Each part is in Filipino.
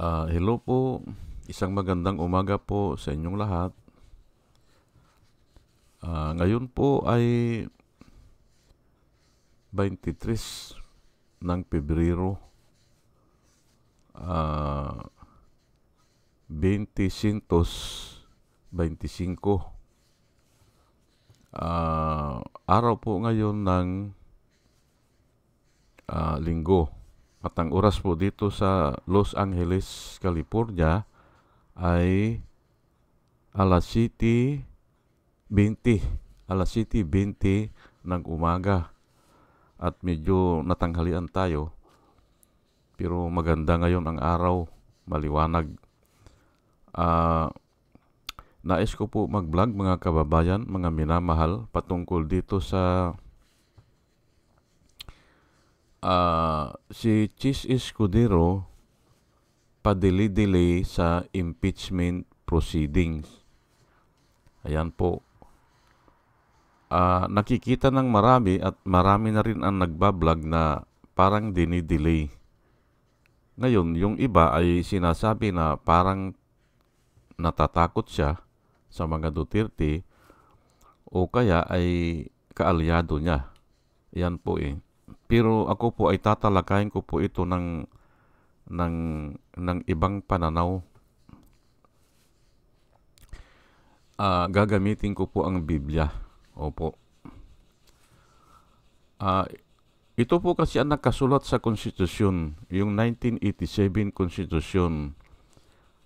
Hello po, isang magandang umaga po sa inyong lahat. Ngayon po ay 23 ng Pebrero, ah, 2025. Araw po ngayon ng linggo. At ang oras po dito sa Los Angeles, California ay alas 7:20. Alas 7:20 ng umaga. At medyo natanghalian tayo. Pero maganda ngayon ang araw, maliwanag. Nais ko po mag-vlog mga kababayan, mga minamahal, patungkol dito sa si Chis Escudero padili-delay sa impeachment proceedings. Ayan po. Nakikita ng marami at marami na rin ang nagbablog na parang dinidelay. Ngayon, yung iba ay sinasabi na parang natatakot siya sa mga Duterte o kaya ay kaalyado niya. Yan po eh. Pero ako po ay tatalakayin ko po ito ng ibang pananaw. Gagamitin ko po ang Biblia. Opo. Ito po kasi ang nakasulat sa konstitusyon, yung 1987 konstitusyon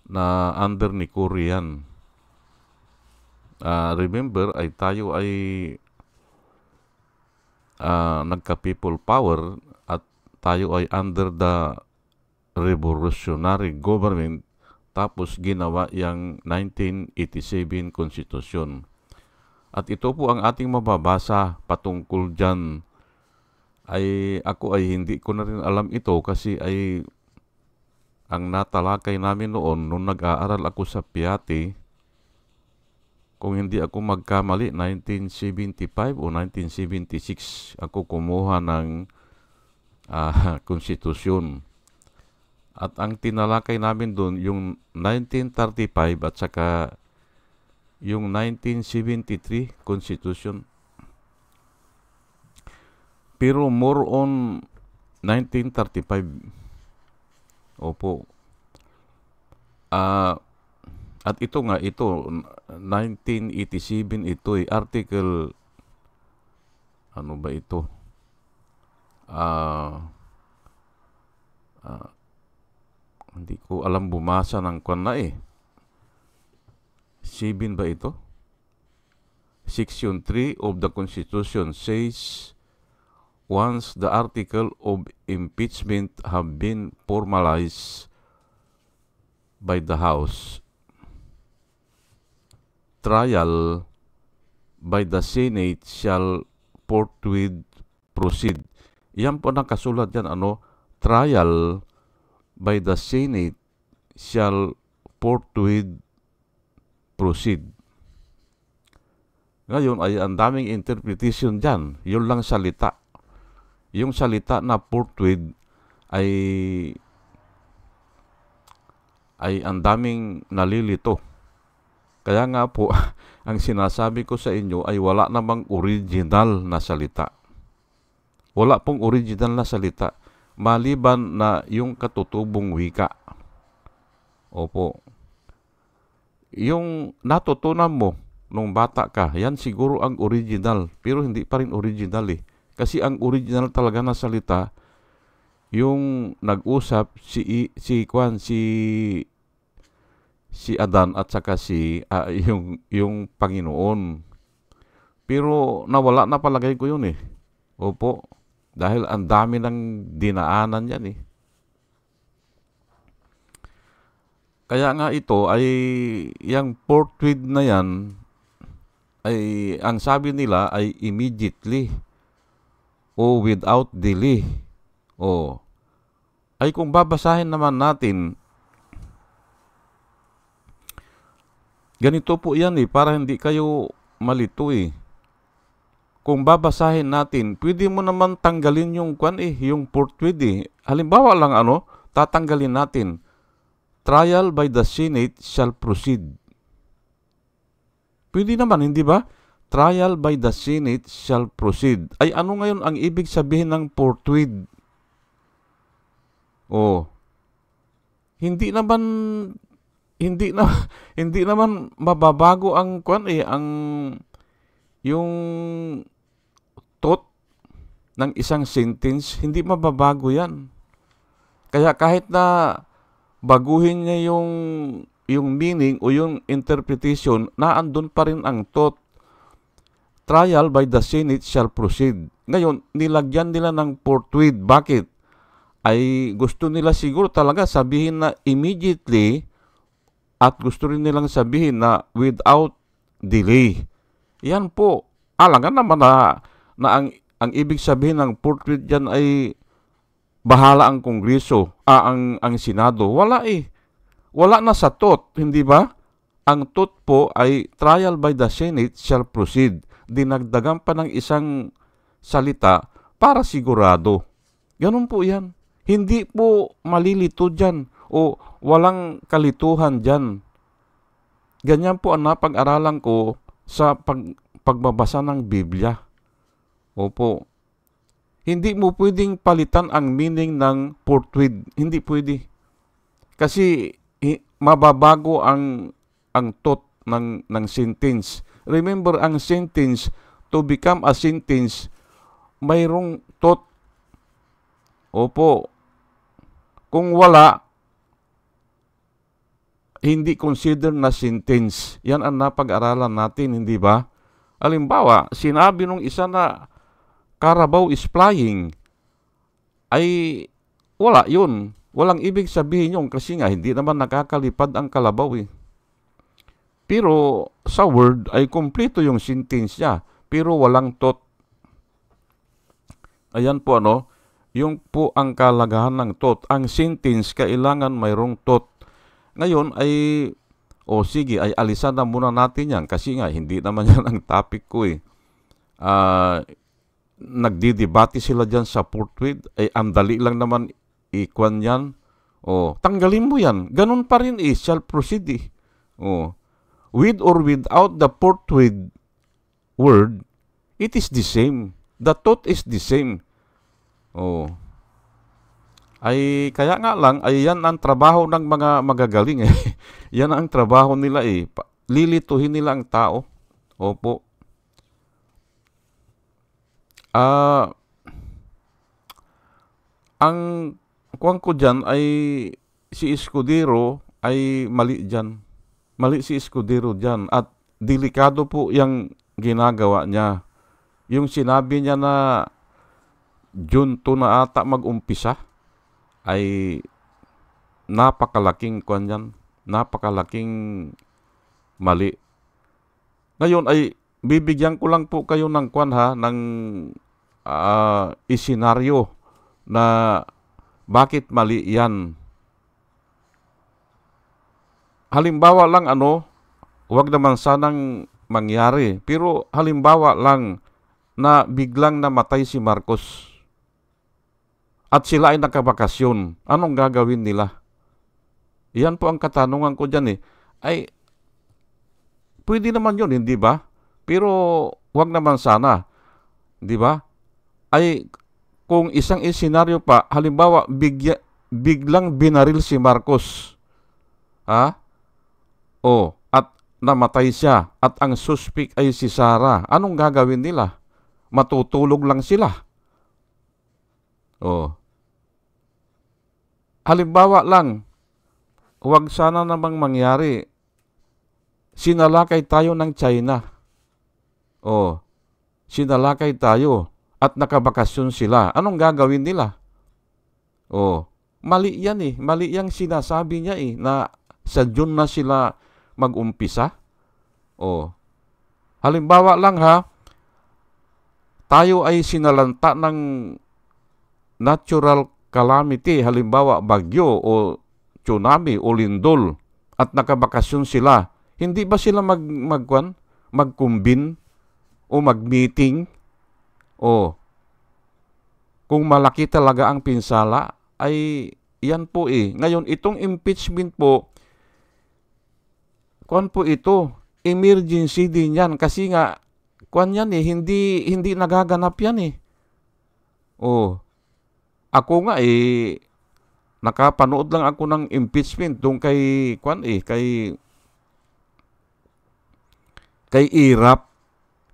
na under ni Korean. Remember, ay tayo ay nagka-people power at tayo ay under the revolutionary government, tapos ginawa yung 1987 konstitusyon. At ito po ang ating mababasa patungkol dyan. Ako ay hindi ko na rin alam ito kasi ay ang natalakay namin noon nung nag-aaral ako sa Piati, kung hindi ako magkamali, 1975 o 1976 ako kumuha ng konstitusyon. At ang tinalakay namin doon, yung 1935 at saka yung 1973 Constitution. Pero more on 1935. Opo. At ito nga, 1987 ito ay article, ano ba ito? Hindi ko alam bumasa ng kwan na eh. 7 ba ito? Section 3 of the Constitution says, once the article of impeachment have been formalized by the House, trial by the Senate shall forthwith proceed. Yan po nakasulat yan, trial by the Senate shall forthwith proceed. Ngayon ay ang daming interpretation dyan. Yun lang salita. Yung salita na forthwith ay ang daming nalilito. Kaya nga po, ang sinasabi ko sa inyo ay wala namang original na salita. Wala pong original na salita, maliban na yung katutubong wika. Opo. Yung natutunan mo nung bata ka, yan siguro ang original, pero hindi pa rin original eh. Kasi ang original talaga na salita, yung nag-usap si Adan at saka yung Panginoon. Pero nawala na palagay ko yun eh. Opo. Dahil ang dami ng dinaanan yan eh. Kaya nga ito ay yung forthwith na yan ay ang sabi nila ay immediately o without delay. Ay kung babasahin naman natin, ganito po yan eh, para hindi kayo malito eh. Kung babasahin natin, pwede mo naman tanggalin yung yung forthwith eh. Halimbawa lang tatanggalin natin. trial by the Senate shall proceed. Pwede naman, hindi ba? Trial by the Senate shall proceed. Ay ano ngayon ang ibig sabihin ng forthwith? Oh, hindi naman hindi na hindi naman mababago ang ang yung thought ng isang sentence, hindi mababago 'yan. Kaya kahit na baguhin niya yung meaning o yung interpretation, naandun pa rin ang thought. Trial by the Senate shall proceed. Ngayon, nilagyan nila ng forthwith. Bakit? Ay gusto nila siguro talaga sabihin na immediately at gusto rin nilang sabihin na without delay. Yan po. Alangan naman na ang ibig sabihin ng forthwith dyan ay bahala ang Kongreso, ang Senado. Wala eh. Wala na sa thought, hindi ba? Ang thought po ay trial by the Senate shall proceed. Dinagdagan pa ng isang salita para sigurado. Ganun po yan. Hindi po malilito dyan o walang kalituhan dyan. Ganyan po ang napag-aralan ko sa pagbabasa ng Biblia. Opo. Hindi mo pwedeng palitan ang meaning ng forthwith. Hindi pwede. Kasi mababago ang thought ng sentence. Remember, ang sentence, to become a sentence, mayroong thought. Opo. Kung wala, hindi consider na sentence. Yan ang napag-aralan natin, hindi ba? Halimbawa, sinabi nung isa na Carabao is flying, ay wala yun. Walang ibig sabihin yun kasi nga hindi naman nakakalipad ang kalabaw eh. Pero sa word ay kumpleto yung sentence niya, pero walang thought. Ayan po yung po ang kalagahan ng thought. Ang sentence kailangan mayroong thought. Ngayon ay, sige, ay alisan na muna natin yan kasi nga hindi naman yan ang topic ko eh. Nagdidebate sila dyan sa forthwith, ay andali lang naman ikwan yan. Tanggalin mo yan. Ganun pa rin shall proceed eh. With or without the forthwith word, it is the same. The thought is the same. Ay kaya nga lang, ay yan ang trabaho ng mga magagaling eh. Yan ang trabaho nila eh. Lilituhin nila ang tao. Opo. Ang kuwang ko dyan ay si Escudero ay mali dyan. Mali si Escudero dyan. At delikado po yung ginagawa niya. Yung sinabi niya na June 2 na ata mag-umpisa ay napakalaking kuwan yan. Napakalaking mali. Ngayon ay bibigyan ko lang po kayo ng kuwan ng isenaryo na bakit mali yan. Halimbawa lang huwag naman sanang mangyari. Pero halimbawa lang na biglang namatay si Marcos at sila ay nakabakasyon. Anong gagawin nila? Iyan po ang katanungan ko dyan eh. Ay, pwede naman yun, hindi ba? Pero huwag naman sana. Hindi ba? Ay, kung isang isenaryo pa, halimbawa, biglang binaril si Marcos. At namatay siya. At ang suspect ay si Sara. Anong gagawin nila? Matutulog lang sila. Halimbawa lang, huwag sana namang mangyari. Sinalakay tayo ng China. Sinalakay tayo at nakabakasyon sila. Anong gagawin nila? Mali yan eh. Mali yang sinasabi niya eh, na sa June na sila mag-umpisa. Halimbawa lang tayo ay sinalanta ng natural calamity, halimbawa bagyo o tsunami o lindol at nakabakasyon sila. Hindi ba sila mag-combine o mag-meeting? Kung malaki talaga ang pinsala, ay Yan po Ngayon, itong impeachment po, kuwan po ito, emergency din yan. Kasi nga, kuwan yan hindi nagaganap yan Oh, ako nga nakapanood lang ako ng impeachment doon kay, kuwan kay Irap.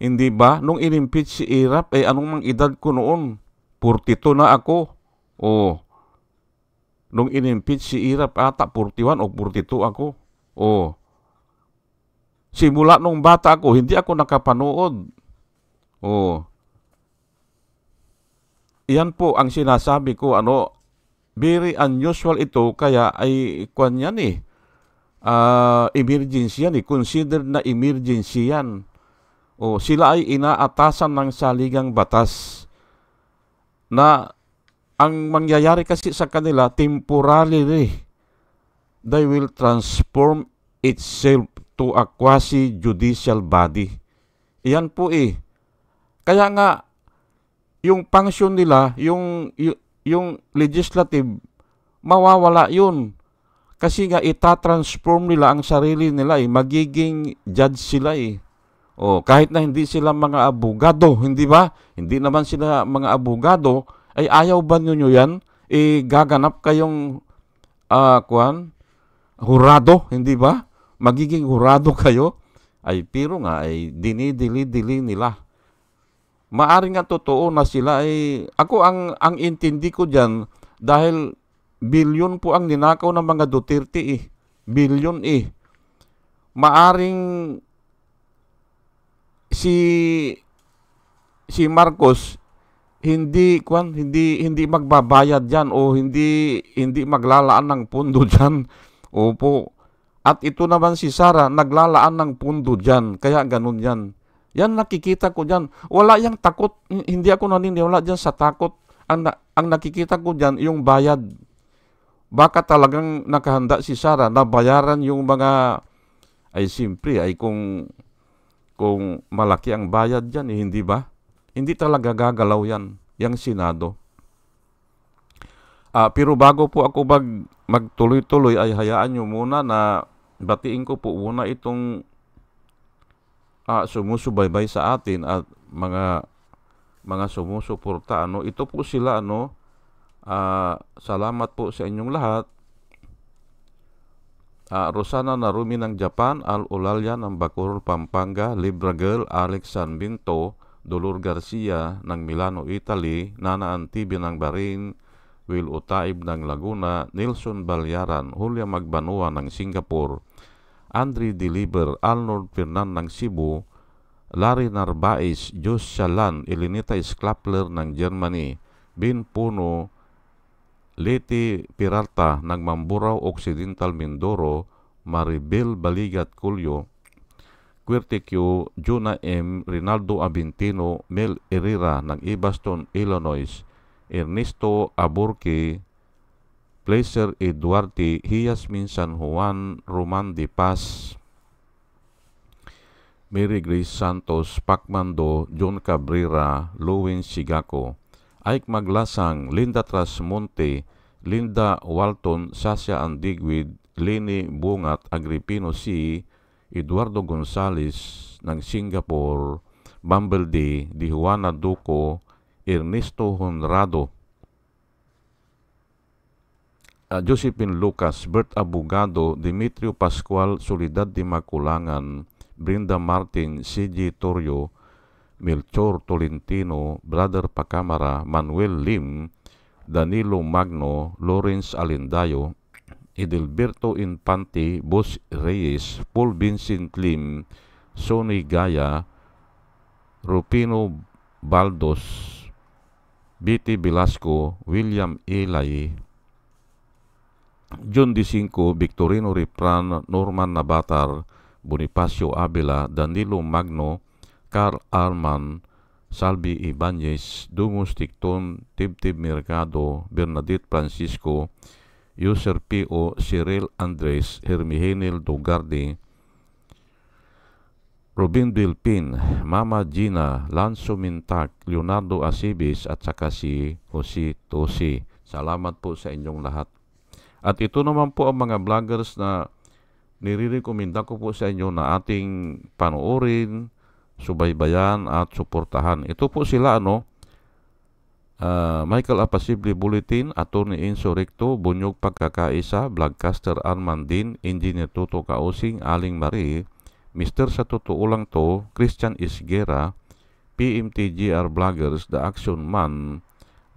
Hindi ba? Nung in-impeach si Irap, anong mang edad ko noon? 42 na ako. Oh, nung in-impeach si Irap, ata 41 o 42 ako. Oh, simula nung bata ako, hindi ako nakapanood. Oh, yan po ang sinasabi ko, very unusual ito, kaya ay kwan yan emergency yan considered na emergency yan. Sila ay inaatasan ng saligang batas na ang mangyayari kasi sa kanila, temporarily, they will transform itself to a quasi-judicial body. Iyan po Kaya nga, yung function nila, yung legislative, mawawala yun. Kasi nga, itatransform nila ang sarili nila magiging judge sila kahit na hindi sila mga abogado, hindi ba? Hindi naman sila mga abogado, ay ayaw ba ninyo yan? Gaganap kayong hurado, hindi ba? Magiging hurado kayo? Pero nga, dinidili-dili nila. Maaring nga totoo na sila ako ang intindi ko diyan, dahil bilyon po ang ninakaw ng mga Duterte bilyon Maaring si Marcos hindi magbabayad diyan o hindi maglalaan ng pondo diyan. Opo. At ito naman si Sara naglalaan ng pondo diyan, kaya ganun yan. Yan nakikita ko diyan. Wala yang takot. Hindi ako naniniwala diyan sa takot. Ang nakikita ko diyan yung bayad. Baka talagang nakahanda si Sara na bayaran yung mga siyempre kung malaki ang bayad diyan hindi ba? Hindi talaga gagalaw yan, yung Senado. Pero bago po ako magtuloy-tuloy ay hayaan nyo muna na batiin ko po muna itong sumusubaybay sa atin at mga sumusuporta. Ito po sila salamat po sa inyong lahat. Rosana Narumi ng Japan, Al Olalia ng Bacoor, Pampanga, Libra Girl, Alex Sanbinto, Dolor Garcia ng Milano, Italy, Nana Antibi ng Bahrain, Will Utaib ng Laguna, Nelson Balyaran, Julia Magbanua ng Singapore, Andre Deliver, Arnold Fernan ng Cebu, Larry Narvaez, Jos Shalan, Elinita Sklapler ng Germany, Bin Puno, Leti Piralta ng Mamburao Occidental, Mindoro, Maribel Baligat Culyo, Quirtequio, Juna M, Rinaldo Abintino, Mel Herrera ng Evanston, Illinois, Ernesto Aburque, Placer Eduarte, Hiasmin San Juan, Roman de Paz, Mary Grace Santos, Pacmando, John Cabrera, Lowen Sigako, Ike Maglasang, Linda Trasmonte, Linda Walton, Sasha Andigwid, Leni Bungat, Agripino C, Eduardo Gonzales ng Singapore, Bumble D, Di Juana Duco, Ernesto Honrado, Josephine Lucas, Bert Abogado, Demetrio Pascual, Solidad de Maculangan, Brenda Martin, C.G. Torrio, Melchor Tolentino, Brother Pacamara, Manuel Lim, Danilo Magno, Lawrence Alindayo, Edelberto Infante, Boss Reyes, Paul Vincent Lim, Sonny Gaya, Rupino Baldos, B.T. Velasco, William Elay, John D5, Victorino Ripran, Norman Nabatar, Bonifacio Abela, Danilo Magno, Carl Arman, Salvi Ibanez, Dumus Ticton, Tibtib Mercado, Bernadette Francisco, User P.O. Cyril Andres, Hermihenil Dugardi, Robin Bilpin, Mama Gina, Lanzo Mintak, Leonardo Asibis at saka si Jose Tosi. Salamat po sa inyong lahat. At ito naman po ang mga vloggers na nire-recommenda ko po sa inyo na ating panoorin, subaybayan at suportahan. Ito po sila Michael Apacible Bulletin, Attorney Enzo Recto, Bunyog Pagkakaisa, Vlogcaster Armandin, Engineer Tuto Kausing, Aling Marie, Mr. Sa Totoo Lang To, Christian Isguera, PMTGR Vloggers, The Action Man,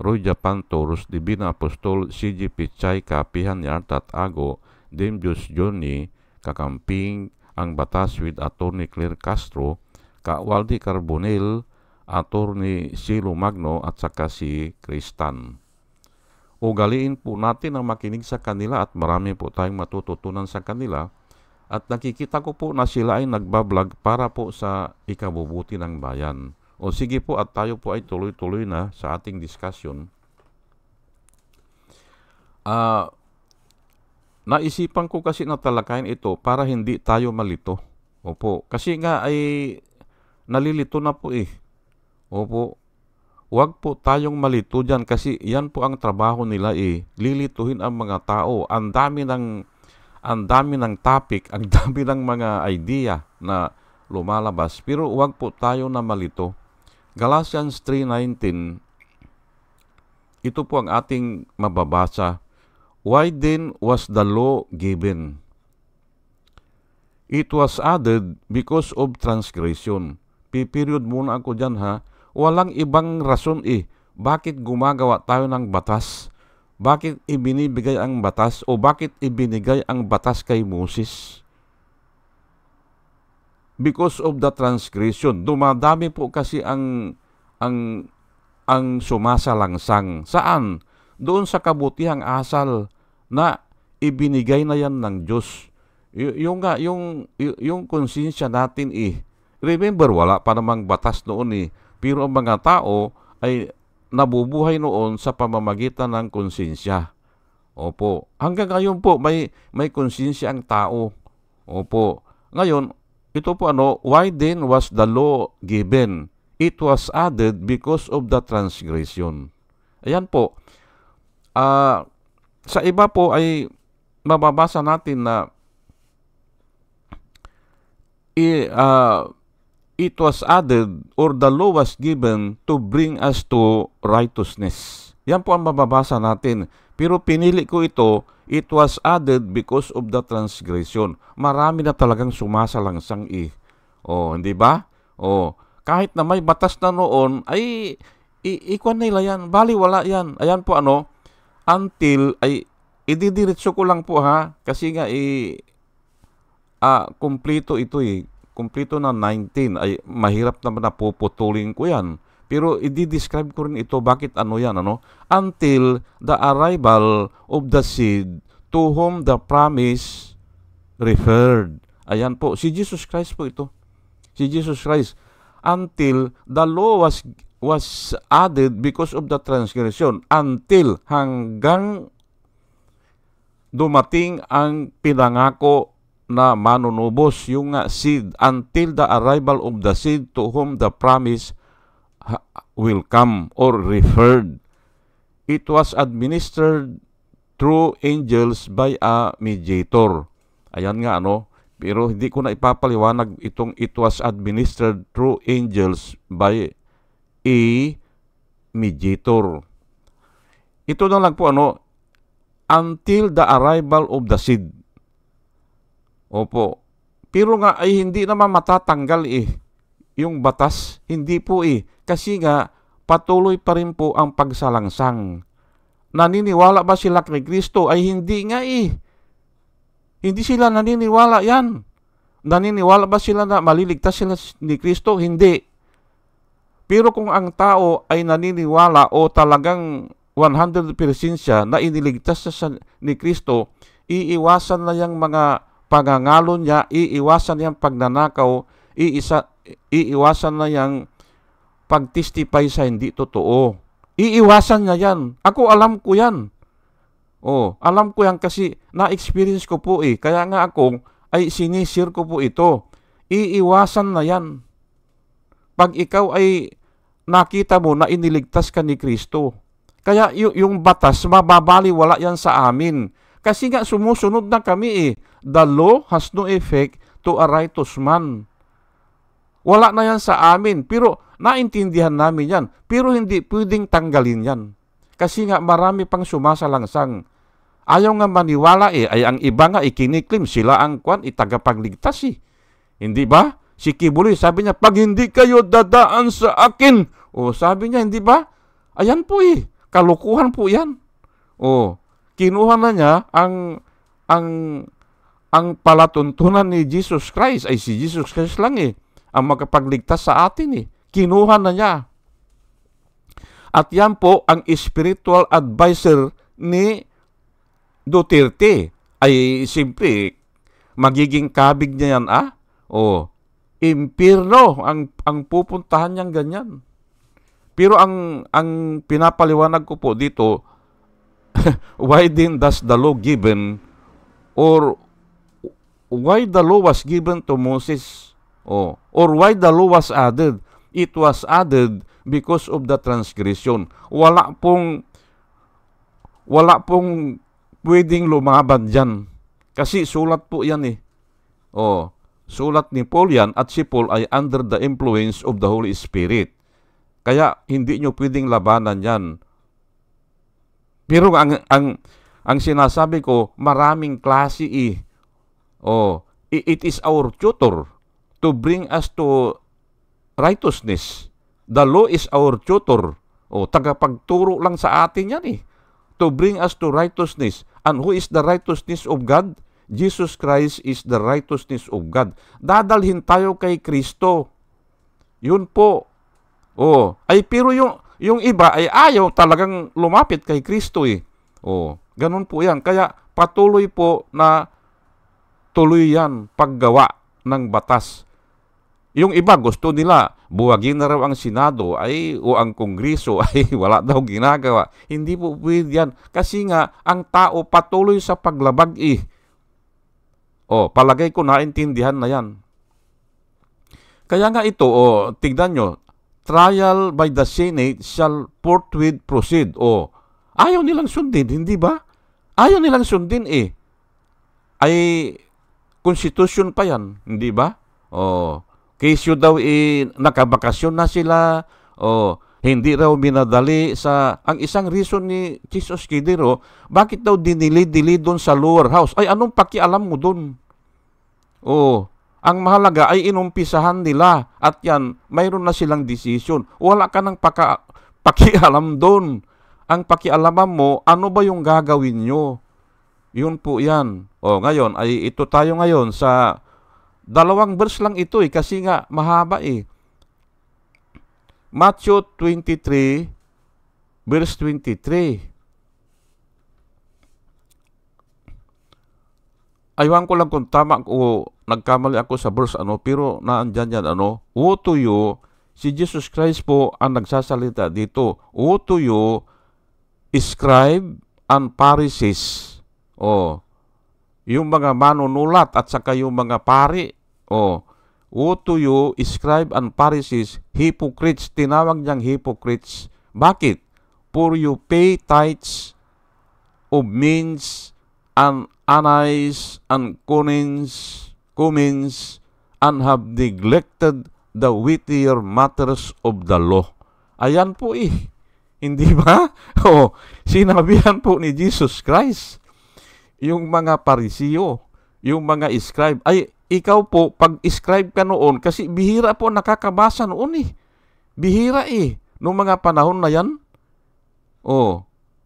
Roy Japantoros, Divina Apostol, CG Pichay, Kapihan Yartat Ago, Demjus Johnny, Kakamping, Ang Batas with Attorney Claire Castro, Kawaldi Carbonel, Attorney Silo Magno at saka si Kristan. Ugaliin po natin ang makinig sa kanila at marami po tayong matututunan sa kanila. At nakikita ko po na sila ay nagbablog para po sa ikabubuti ng bayan. O sige po at tayo po ay tuloy-tuloy na sa ating discussion. Naisipan ko kasi na talakayin ito para hindi tayo malito. Opo, kasi nga ay nalilito na po eh. Opo, huwag po tayong malito dyan kasi yan po ang trabaho nila eh. Lilituhin ang mga tao. Ang dami ng topic, ang dami ng mga idea na lumalabas. Pero huwag po tayo na malito. Galatians 3:19, ito po ang ating mababasa. Why then was the law given? It was added because of transgression. Period muna ako dyan ha. Walang ibang rason eh. Bakit gumagawa tayo ng batas? Bakit ibinibigay ang batas o bakit ibinigay ang batas kay Moses? Because of the transgression. Dumadami po kasi ang sumasalangsang. Saan? Doon sa kabutihang asal na ibinigay na yan ng Diyos. Yung konsensya natin eh. Remember, wala pa namang batas noon eh. Pero ang mga tao ay nabubuhay noon sa pamamagitan ng konsensya. Opo. Hanggang ngayon po, may konsensya ang tao. Opo. Ngayon, ito po why then was the law given? It was added because of the transgression. Ayan po. Sa iba po ay mababasa natin na it was added or the law was given to bring us to righteousness. Yan po ang mababasa natin. Pero pinili ko ito, it was added because of the transgression. Marami na talagang sumasalangsang eh. Hindi ba? Kahit na may batas na noon, ay ikuan nila yan. Bali, wala yan. Ayan po until, ay ididiretso ko lang po ha, kasi nga kumplito ito eh. Kumplito na 19, ay mahirap naman na puputulin ko yan. Pero i-describe ko rin ito, bakit yan, until the arrival of the seed to whom the promise referred. Ayan po, si Jesus Christ po ito. Si Jesus Christ. Until the law was added because of the transgression. Until, hanggang dumating ang pinangako na manunubos, yung seed. Until the arrival of the seed to whom the promise will come or referred. It was administered through angels by a mediator. Ayan nga pero hindi ko na ipapaliwanag itong it was administered through angels by a mediator. Ito na lang po until the arrival of the seed. Opo. Pero nga ay hindi naman matatanggal yung batas. Hindi po kasi nga, patuloy pa rin po ang pagsalangsang. Naniniwala ba sila kay Kristo? Ay hindi nga Hindi sila naniniwala yan. Naniniwala ba sila na maliligtas sila ni Kristo? Hindi. Pero kung ang tao ay naniniwala o talagang 100% siya na iniligtas siya ni Kristo, iiwasan na yung mga pangangalo niya, iiwasan yung pagnanakaw, iiwasan na yung pag-testify sa hindi totoo. Iiwasan niya yan. Ako alam ko yan. Alam ko yan kasi na-experience ko po Kaya nga ako ay sinisir ko po ito. Iiwasan na yan. Pag ikaw ay nakita mo na iniligtas ka ni Kristo. Kaya yung batas, mababaliwala yan sa amin. Kasi nga sumusunod na kami eh. The law has no effect to a righteous man. Wala na yan sa amin. Pero naintindihan namin yan. Pero hindi pwedeng tanggalin yan. Kasi nga marami pang sumasalangsang. Ayaw nga maniwala eh. Ay ang iba nga ikiniklim. Sila ang itagapagligtas eh. Hindi ba? Si Kibuloy sabi niya, pag hindi kayo dadaan sa akin. O sabi niya, hindi ba? Ayan po eh. Kalukuhan po yan. O kinuha na niya ang palatuntunan ni Jesus Christ. Ay si Jesus Christ lang eh. Ang makapagligtas sa atin eh. Kinuha na niya. At yan po ang spiritual advisor ni Duterte. Ay simple, magiging kabig niya yan O, impyerno ang pupuntahan niyang ganyan. Pero ang pinapaliwanag ko po dito, why then does the law given, or why the law was given to Moses? Or why the law was added? It was added because of the transgression. Wala pong pwedeng lumaban dyan. Kasi sulat po yan eh. Sulat ni Paul yan, at si Paul ay under the influence of the Holy Spirit. Kaya hindi nyo pwedeng labanan yan. Pero ang sinasabi ko, maraming klase eh. It is our tutor to bring us to righteousness. The law is our tutor. Tagapagturo lang sa atin yan eh. To bring us to righteousness. And who is the righteousness of God? Jesus Christ is the righteousness of God. Dadalhin tayo kay Kristo. Yun po. Pero yung iba ay ayaw talagang lumapit kay Kristo eh. Ganun po yan. Kaya patuloy po na tuloy yan paggawa ng batas. Yung iba gusto nila, buwagin na raw ang Senado o ang Kongreso ay wala daw ginagawa. Hindi po pwede yan. Kasi nga, ang tao patuloy sa paglabag eh. Palagay ko naintindihan na yan. Kaya nga ito, tignan nyo, trial by the Senate shall forthwith proceed. Ayaw nilang sundin, hindi ba? Ayaw nilang sundin eh. Ay, konstitusyon pa yan, hindi ba? Kesyo daw nakabakasyon na sila, hindi raw minadali ang isang reason ni Jesus Kidero, bakit daw dinili-dili doon sa lower house? Ay, anong pakialam mo doon? Ang mahalaga ay inumpisahan nila at yan, mayroon na silang decision. Wala ka ng pakialam doon. Ang pakialaman mo, ano ba yung gagawin nyo? Yun po yan. Ngayon, ay ito tayo ngayon sa 2 verse lang ito kasi nga mahaba eh. Matthew 23 verse 23. Aywan ko lang kung tama o nagkamali ako sa verse pero naandyan yan Woe to you, si Jesus Christ po ang nagsasalita dito. Woe to you, scribe and Pharisees. Yung mga manunulat at saka yung mga pari. Woe to you, scribe and Pharisees, hypocrites. Tinawag niyang hypocrites. Bakit? For you pay tithes of mint and anise and cummins and have neglected the weightier matters of the law. Ayan po eh. Hindi ba? Sinabihan po ni Jesus Christ. Yung mga Pariseo, yung mga scribe. Ay, ikaw po, pag-scribe ka noon, kasi bihira po nakakabasa noon eh. Bihira eh. Noong mga panahon na yan.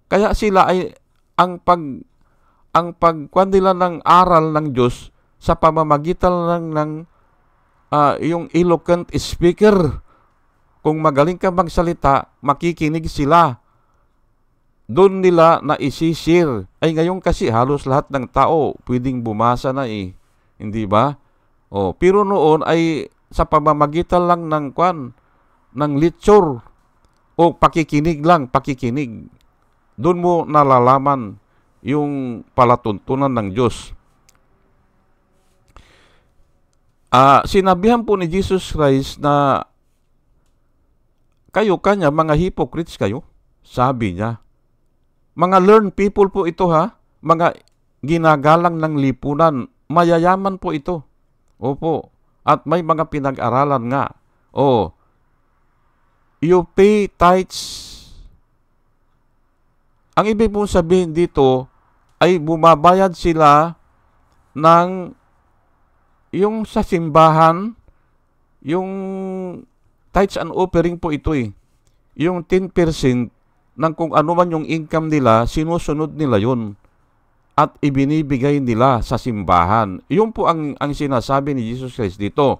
Kaya sila ay, ang pagkuhan nila ng aral ng Diyos sa pamamagitan ng yung eloquent speaker. Kung magaling ka magsalita, makikinig sila. Doon nila na isishare. Ay ngayon kasi halos lahat ng tao pwedeng bumasa na eh. Hindi ba? Pero noon ay sa pamamagitan lang ng lecture. Pakikinig lang, pakikinig. Doon mo nalalaman yung palatuntunan ng Diyos. Sinabihan po ni Jesus Christ na kayo kanya, mga hypocrites kayo. Sabi niya. Mga learned people po ito ha. Mga ginagalang ng lipunan. Mayayaman po ito. Opo. At may mga pinag-aralan nga. You pay tithes. Ang ibig pong sabihin dito ay bumabayad sila ng yung sa simbahan, yung tithes and offering po ito Yung 10% ng kung ano man yung income nila, sinusunod nila yun at ibinibigay nila sa simbahan. Yun po ang sinasabi ni Jesus Christ dito.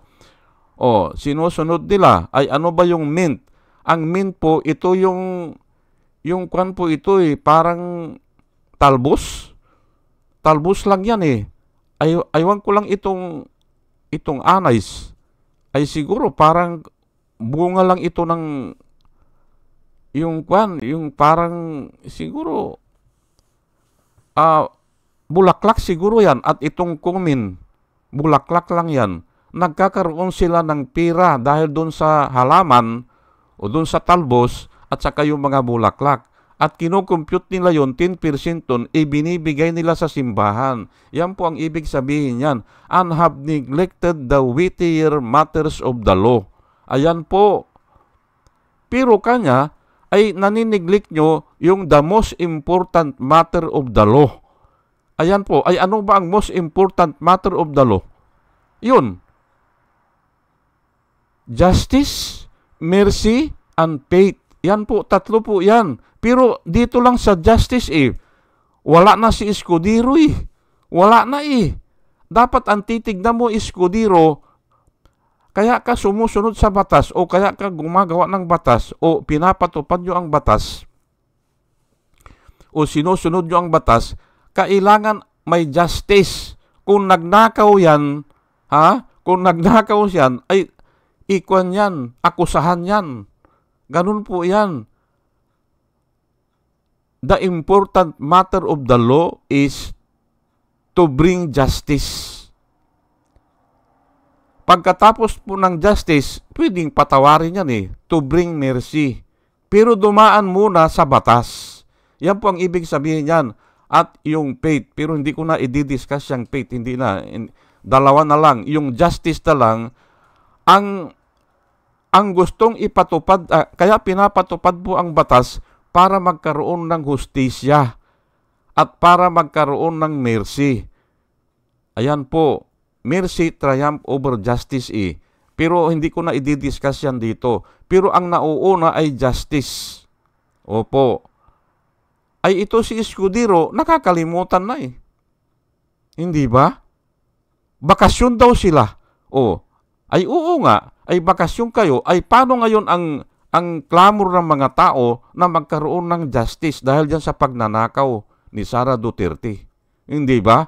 Sinusunod nila ay ano ba yung mint? Ang mint po, ito yung kwan po ito parang talbos. Talbos lang yan Aywan ko lang itong anais. Ay siguro parang bunga lang ito ng yung parang siguro bulaklak siguro yan. At itong kumin, bulaklak lang yan. Nagkakaroon sila ng pira dahil doon sa halaman o doon sa talbos at saka yung mga bulaklak. At kinukompute nila yon 10% ibinibigay nila sa simbahan. Yan po ang ibig sabihin yan. And have neglected the weightier matters of the law. Ayan po. Pero kanya ay naniniglect nyo yung the most important matter of the law. Ayan po. Ay ano ba ang most important matter of the law? Yun. Justice, mercy, and faith. Yan po, tatlo po yan. Pero dito lang sa justice wala na si Escudero Wala na Dapat ang titignan mo Escudero, kaya ka sumusunod sa batas o kaya ka gumagawa ng batas o pinapatupad nyo ang batas o sinusunod nyo ang batas, kailangan may justice. Kung nagnakaw yan, kung nagnakaw yan, ay ikwan yan, akusahan yan. Ganun po yan. The important matter of the law is to bring justice. Pagkatapos po ng justice, pwedeng patawarin yan to bring mercy. Pero dumaan muna sa batas. Yan po ang ibig sabihin yan. At yung faith, pero hindi ko na i-discuss yung faith, hindi na. Dalawa na lang. Yung justice na lang, ang gustong ipatupad, kaya pinapatupad po ang batas para magkaroon ng hustisya at para magkaroon ng mercy. Ayan po, mercy triumph over justice Pero hindi ko na i-discuss yan dito. Pero ang nauuna ay justice. Opo. Ay ito si Escudero, nakakalimutan na Hindi ba? Bakasyon daw sila. Ay oo nga, ay bakasyon kayo. Ay paano ngayon ang clamor ng mga tao na magkaroon ng justice dahil dyan sa pagnanakaw ni Sara Duterte? Hindi ba?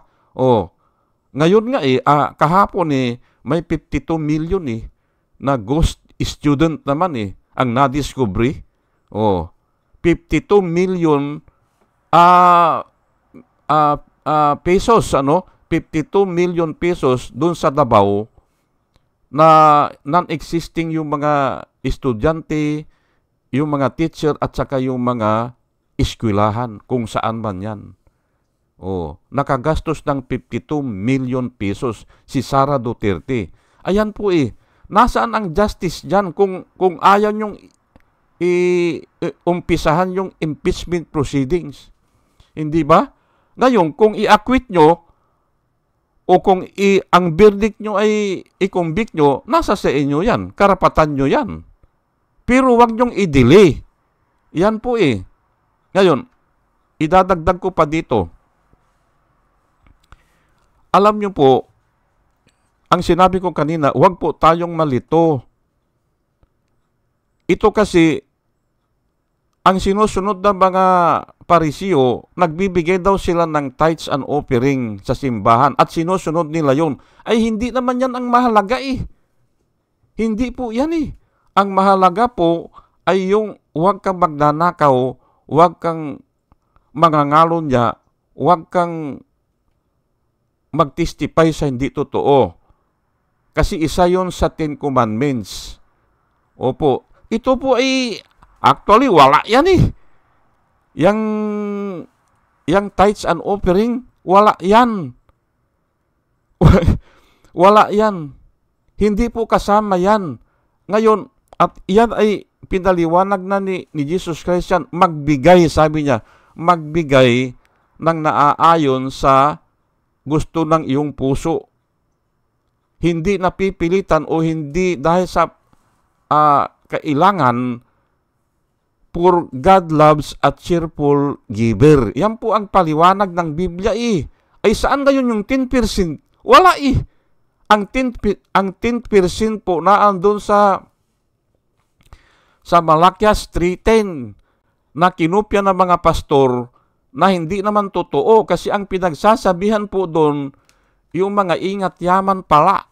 Ngayon nga kahapon may 52 million na ghost student naman ang nadiscovery. 52 million pesos, 52 million pesos dun sa Davao na non-existing yung mga estudyante, yung mga teacher at saka yung mga eskwelahan kung saan man yan. Nakagastos ng 52 million pesos si Sara Duterte. Ayan po nasaan ang justice dyan kung ayaw nyong umpisahan yung impeachment proceedings? Hindi ba? Ngayon, kung i-acquit nyo o kung ang verdict nyo ay i-convict nyo, nasa sa inyo yan. Karapatan nyo yan. Pero wag nyong i-delay. Yan po Ngayon, idadagdag ko pa dito. Alam nyo po, ang sinabi ko kanina, wag po tayong malito. Ito kasi, ang sinusunod ng mga Pariseo, nagbibigay daw sila ng tithes and offering sa simbahan at sinusunod nila yon. Ay hindi naman yan ang mahalaga Hindi po yan Ang mahalaga po ay yung huwag kang magnanakaw, huwag kang mangangalon niya, huwag kang mag-testify sa hindi totoo. Kasi isa yon sa 10 Commandments. Opo. Ito po ay actually wala yan Yang tithes and offering, Wala yan. Wala yan. Hindi po kasama yan. Ngayon, at yan ay pinaliwanag na ni Jesus Christ yan. Magbigay, sabi niya, magbigay ng naaayon sa gusto ng iyong puso. Hindi napipilitan o hindi dahil sa kailangan. For God loves a cheerful giver. Yan po ang paliwanag ng Biblia eh. Ay saan ngayon yung 10%? Wala eh. Ang 10% po na andun sa Malakias 3:10 na kinopya ng mga pastor na hindi naman totoo kasi ang pinagsasabihan po doon yung mga ingat yaman pala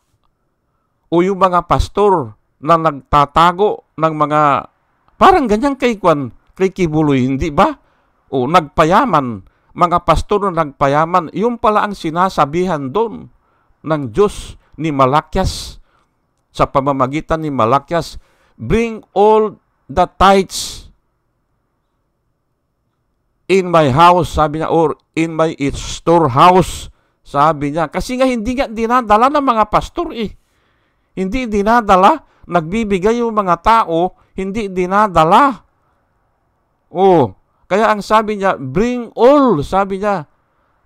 o yung mga pastor na nagtatago ng mga parang ganyan kay Kibuloy, hindi ba? O nagpayaman, mga pastor na nagpayaman, yung pala ang sinasabihan doon ng Diyos ni Malakias sa pamamagitan ni Malakias. Bring all the tithes in my house, sabi niya, or in my storehouse, sabi niya. Kasi nga hindi nga dinadala ng mga pastor eh. Hindi dinadala, nagbibigay yung mga tao, hindi dinadala. Kaya ang sabi niya, bring all, sabi niya,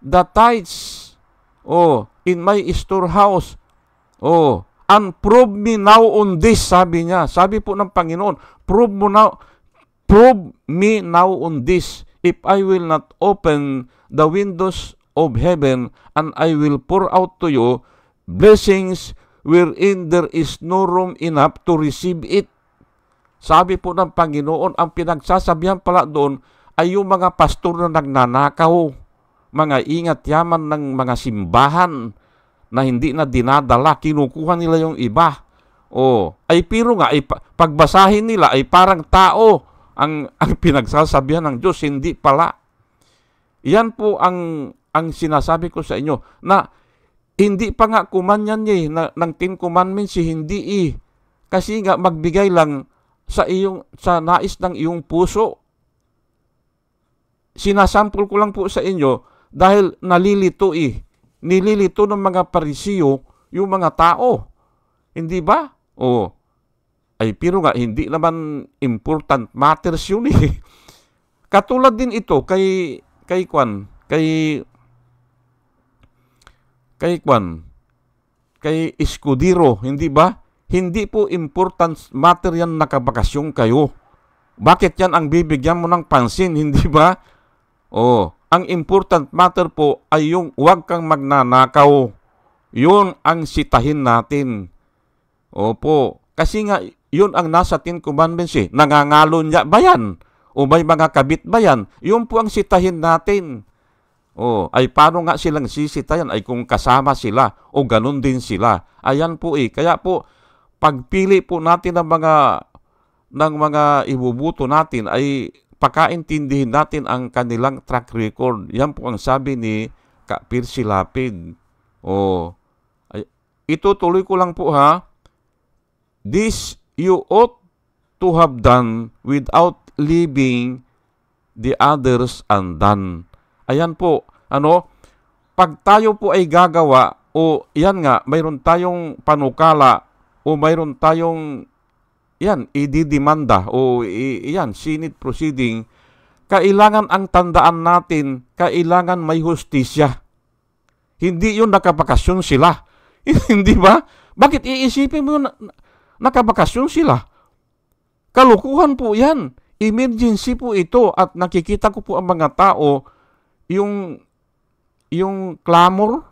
the tithes, in my storehouse. And prove me now on this, sabi niya. Sabi po ng Panginoon, prove me now on this, if I will not open the windows of heaven, and I will pour out to you blessings wherein there is no room enough to receive it. Sabi po ng Panginoon, ang pinagsasabihan pala doon ay yung mga pastor na nagnanakaw, mga ingat yaman ng mga simbahan na hindi na dinadala, kinukuha nila yung iba. Ay pero nga, pagbasahin nila ay parang tao ang pinagsasabihan ng Diyos, hindi pala. Yan po ang sinasabi ko sa inyo, na hindi pa nga kumanyan niya ng 10 commandments, hindi kasi nga magbigay lang sa nais ng iyong puso. Sinasample ko lang po sa inyo dahil nililito ng mga Parisiyo yung mga tao. Hindi ba? Ay pero nga hindi naman important matters yun eh. Katulad din ito kay Escudero, hindi ba? Hindi po important matter yan nakabakasyon kayo. Bakit yan ang bibigyan mo ng pansin, hindi ba? Ang important matter po ay yung huwag kang magnanakaw. Yun ang sitahin natin. Opo. Kasi nga, yun ang nasa 10 commandments eh. Nangangalo niya ba yan? O may mga kabit ba yan? Yun po ang sitahin natin. Ay paano nga silang sisitayan? Ay kung kasama sila o ganun din sila. Ayan po eh. Kaya po, pagpili po natin ng mga ibubuto natin ay pakaintindihin natin ang kanilang track record. Yan po ang sabi ni Percy Lapid. Ito tuloy ko lang po ha. This you ought to have done without leaving the others undone. Ayan po, pag tayo po ay gagawa, yan nga, mayroon tayong panukala, mayroon tayong ididemanda, Senate proceeding, kailangan ang tandaan natin, kailangan may hustisya. Hindi yun nakabakasyon sila. Hindi ba? Bakit iisipin mo nakabakasyon sila? Kalukuhan po yan. Emergency po ito at nakikita ko po ang mga tao, yung clamor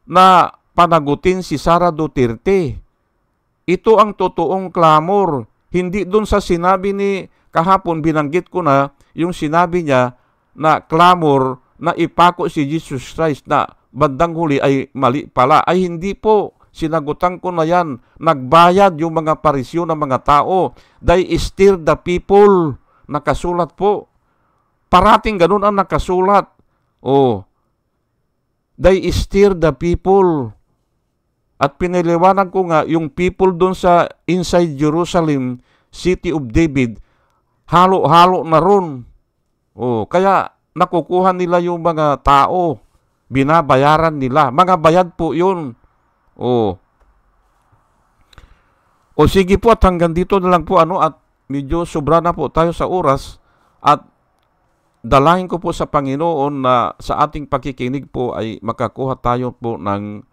na panagutin si Sara Duterte. Ito ang totoong clamor. Hindi dun sa sinabi ni kahapon, binanggit ko na, yung sinabi niya na clamor na ipako si Jesus Christ na bandang huli ay mali pala. Ay hindi po. Sinagutan ko na yan. Nagbayad yung mga Parisyo ng mga tao. They steer the people. Nakasulat po. Parating ganun ang nakasulat. They steer the people. At piniliwanag ko nga, yung people doon sa inside Jerusalem, City of David, halo-halo na ron. Kaya nakukuha nila yung mga tao. binabayaran nila. Mga bayad po yun. O, o sige po at hanggang dito na lang po at medyo sobra na po tayo sa oras at dalahin ko po sa Panginoon na sa ating pakikinig po ay makakuha tayo po ng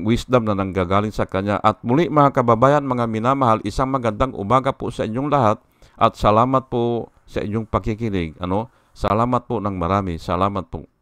wisdom na nanggagaling sa Kanya. At muli mga kababayan, mga minamahal, isang magandang umaga po sa inyong lahat at salamat po sa inyong pakikinig. Salamat po ng marami. Salamat po.